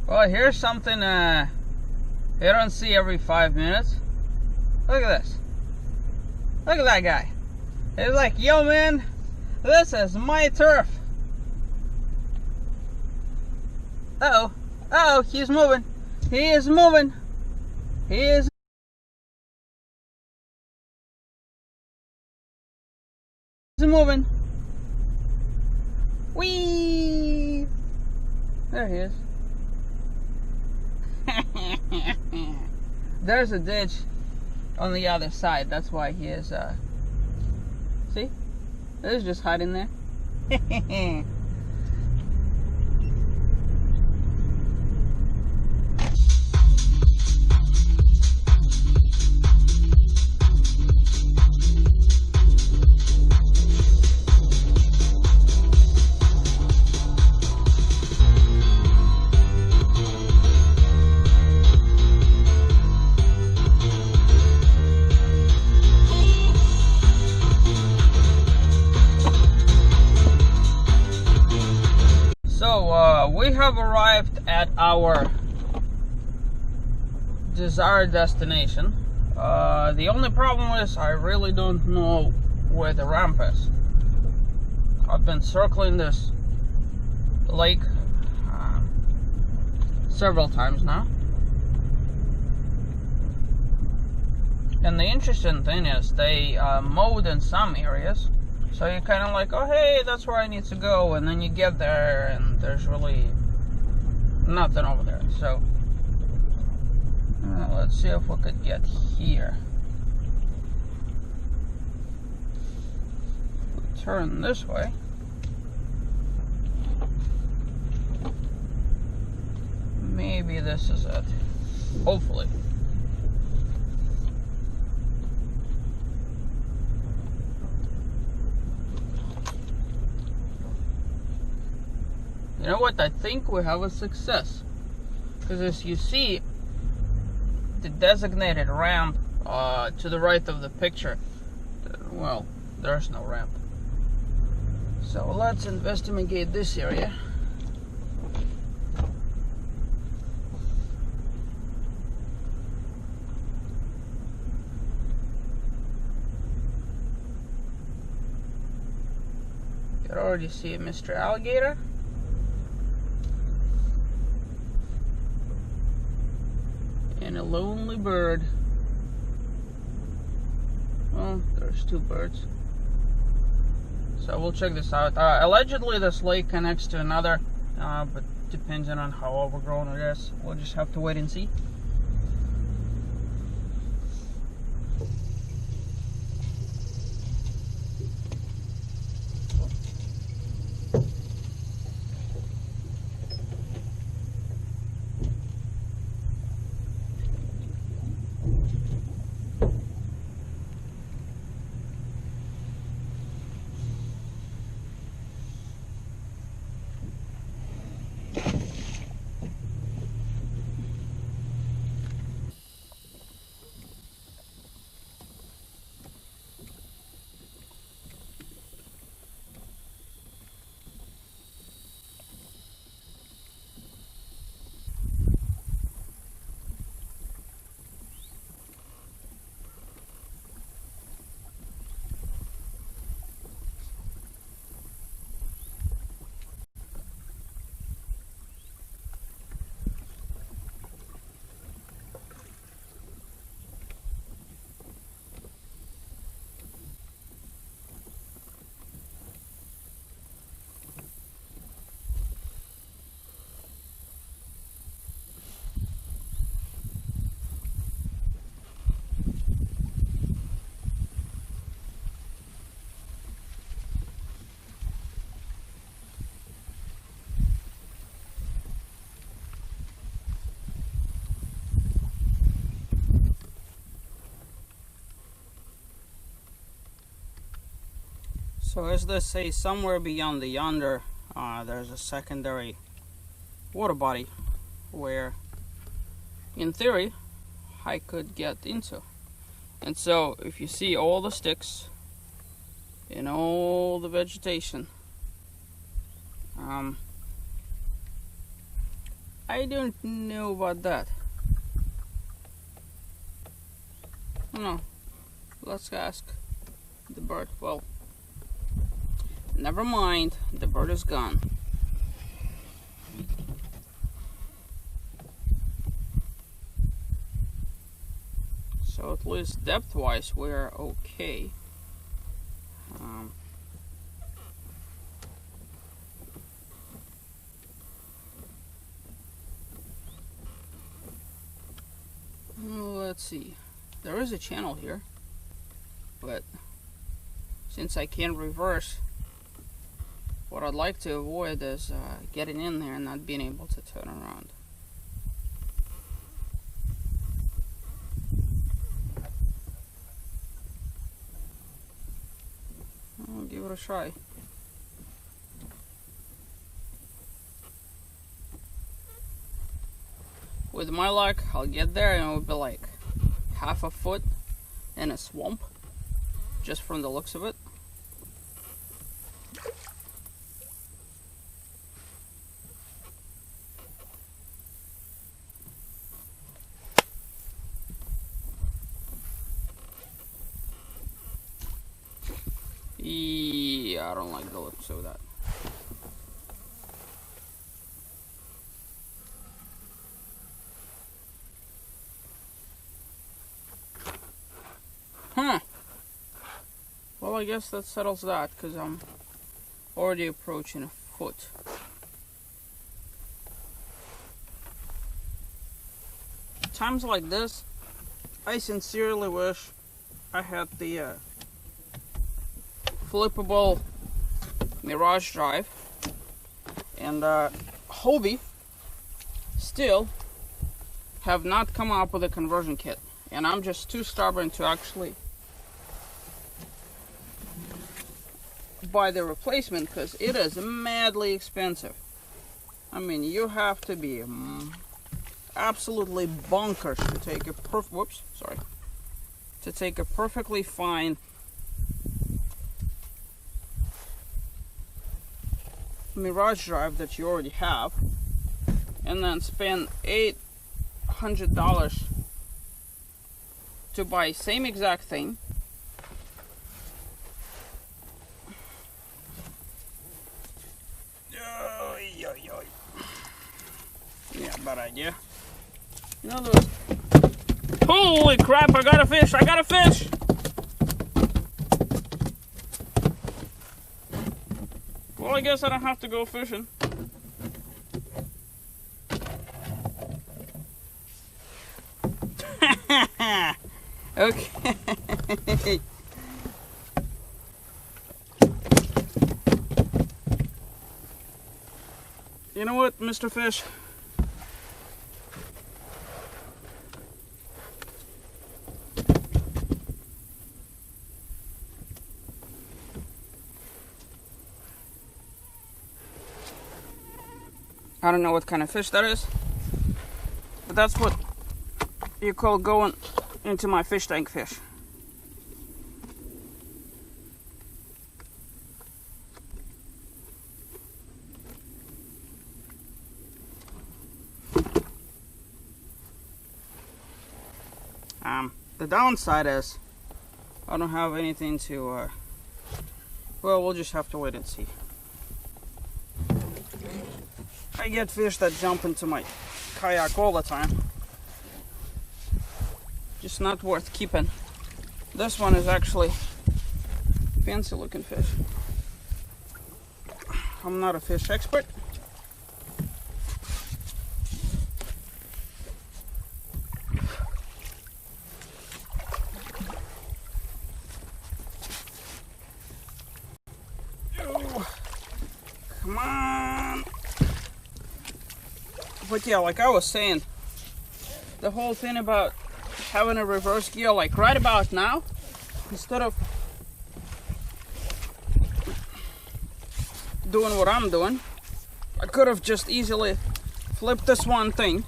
Well, here's something you don't see every 5 minutes. Look at this. Look at that guy. He's like, yo man, this is my turf. Uh-oh. Uh-oh, he's moving. He is moving. He is moving. Whee! There he is. There's a ditch on the other side. That's why he is, see? He's just hiding there. We have arrived at our desired destination. The only problem is I really don't know where the ramp is. I've been circling this lake several times now. And the interesting thing is they mowed in some areas. So you're kind of like, oh hey, that's where I need to go, and then you get there and there's really nothing over there. So let's see if we could get here. We turn this way. Maybe this is it. Hopefully. You know what? I think we have a success. Because as you see, the designated ramp to the right of the picture, well, there's no ramp. So let's investigate this area. You can already see Mr. Alligator. And a lonely bird. Well, there's two birds. So we'll check this out. Allegedly this lake connects to another, but depending on how overgrown it is, we'll just have to wait and see. So as they say, somewhere beyond the yonder, there's a secondary water body where, in theory, I could get into. And so, if you see all the sticks and all the vegetation, I don't know about that. No, let's ask the bird. Well, never mind, the bird is gone. So at least depth-wise we're okay. Let's see. There is a channel here, but since I can't reverse, what I'd like to avoid is getting in there and not being able to turn around. I'll give it a try. With my luck, I'll get there and it will be like half a foot in a swamp, just from the looks of it. Yeah, I don't like the looks of that. Huh. Well, I guess that settles that, because I'm already approaching a foot. Times like this, I sincerely wish I had the flippable Mirage drive, and Hobie still have not come up with a conversion kit, and I'm just too stubborn to actually buy the replacement, because it is madly expensive. I mean, you have to be absolutely bonkers to take a to take a perfectly fine Mirage drive that you already have and then spend $800 to buy same exact thing. Yeah, bad idea. You know those... Holy crap, I got a fish! I got a fish! Well, I guess I don't have to go fishing. Okay. You know what, Mr. Fish? I don't know what kind of fish that is, but that's what you call going into my fish tank fish. The downside is I don't have anything to, well, we'll just have to wait and see. I get fish that jump into my kayak all the time. Just not worth keeping. This one is actually fancy looking fish. I'm not a fish expert. Come on. But yeah, like I was saying, the whole thing about having a reverse gear, like right about now, instead of doing what I'm doing, I could have just easily flipped this one thing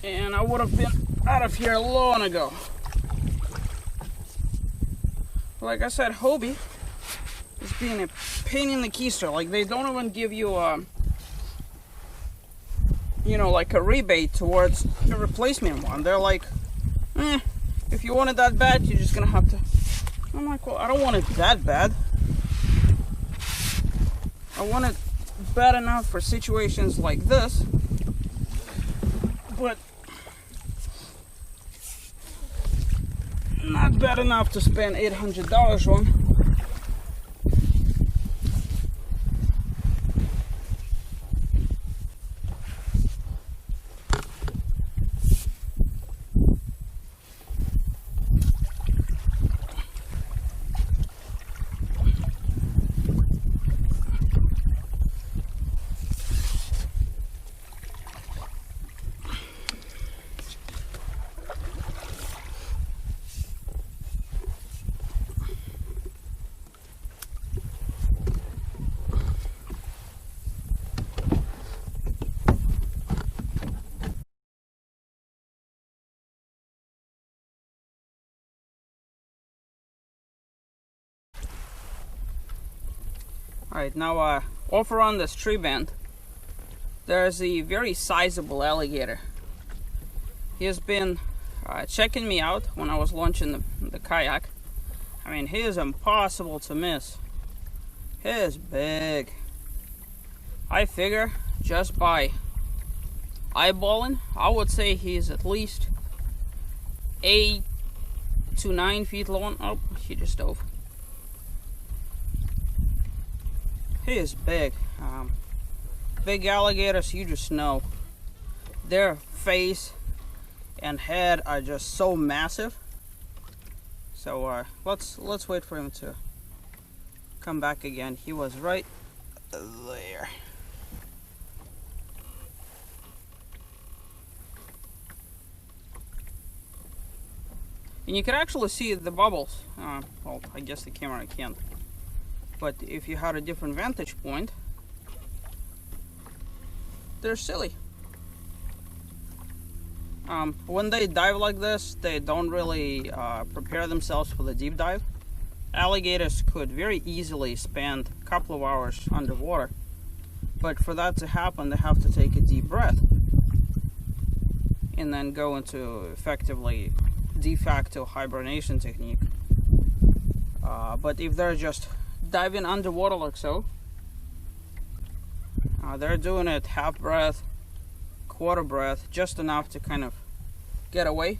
and I would have been out of here long ago. Like I said, Hobie is being a pain in the keister. Like, they don't even give you you know, like a rebate towards a replacement one. They're like, if you want it that bad, you're just gonna have to. I'm like, well, I don't want it that bad. I want it bad enough for situations like this, but not bad enough to spend $800 on. Alright, now off around this tree band, there's a very sizable alligator. He has been checking me out when I was launching the kayak. I mean, he is impossible to miss. He is big. I figure just by eyeballing, I would say he's at least 8 to 9 feet long. Oh, he just dove. He is big. Big alligators, you just know, their face and head are just so massive. So let's wait for him to come back again. He was right there. And you can actually see the bubbles. Well, I guess the camera can't. But if you had a different vantage point, they're silly. When they dive like this, they don't really prepare themselves for the deep dive. Alligators could very easily spend a couple of hours underwater, but for that to happen, they have to take a deep breath and then go into effectively de facto hibernation technique. But if they're just diving underwater like so, they're doing it half breath, quarter breath, just enough to kind of get away.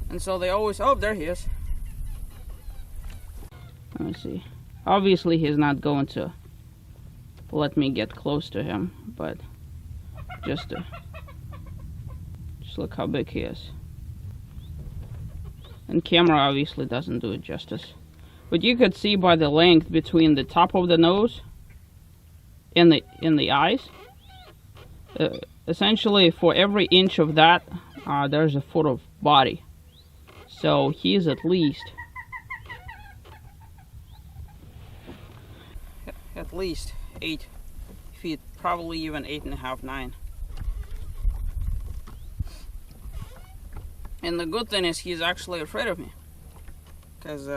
And so they always, oh, there he is. Let me see. Obviously he's not going to let me get close to him, but just look how big he is. And camera obviously doesn't do it justice. But you could see by the length between the top of the nose and the eyes. Essentially, for every inch of that, there's a foot of body. So he's at least 8 feet, probably even 8.5, 9. And the good thing is he's actually afraid of me, because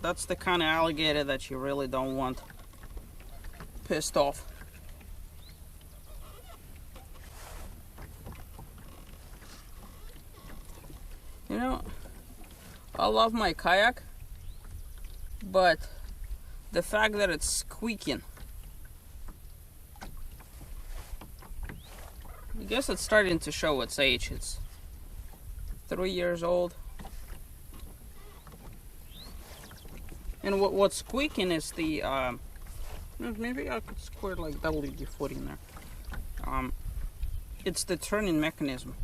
that's the kind of alligator that you really don't want pissed off. You know, I love my kayak, but the fact that it's squeaking, I guess it's starting to show its age. It's 3 years old. And what's squeaking is the, maybe I could square like WD-40 in there. It's the turning mechanism.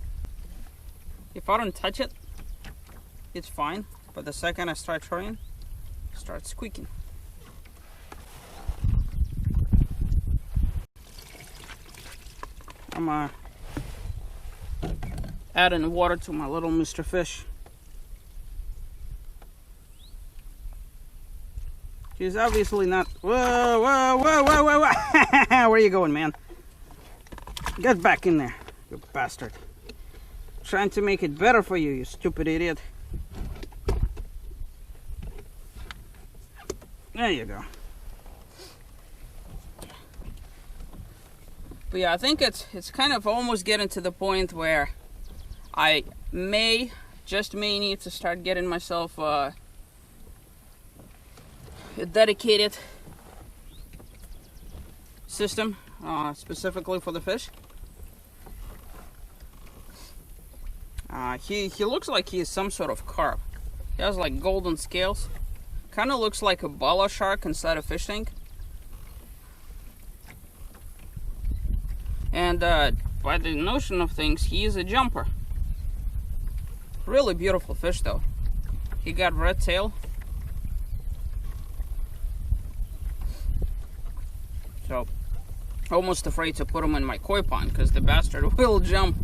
If I don't touch it, it's fine. But the second I start turning, it starts squeaking. I'm adding water to my little Mr. Fish. She's obviously not. Whoa, whoa, whoa, whoa, whoa, whoa. Where are you going, man? Get back in there, you bastard. Trying to make it better for you, you stupid idiot. There you go. But yeah, I think it's kind of almost getting to the point where I just may need to start getting myself a dedicated system specifically for the fish. He looks like he is some sort of carp. He has like golden scales. Kind of looks like a bala shark inside a fish tank. And by the notion of things, he is a jumper. Really beautiful fish though. He got red tail. So, almost afraid to put him in my koi pond because the bastard will jump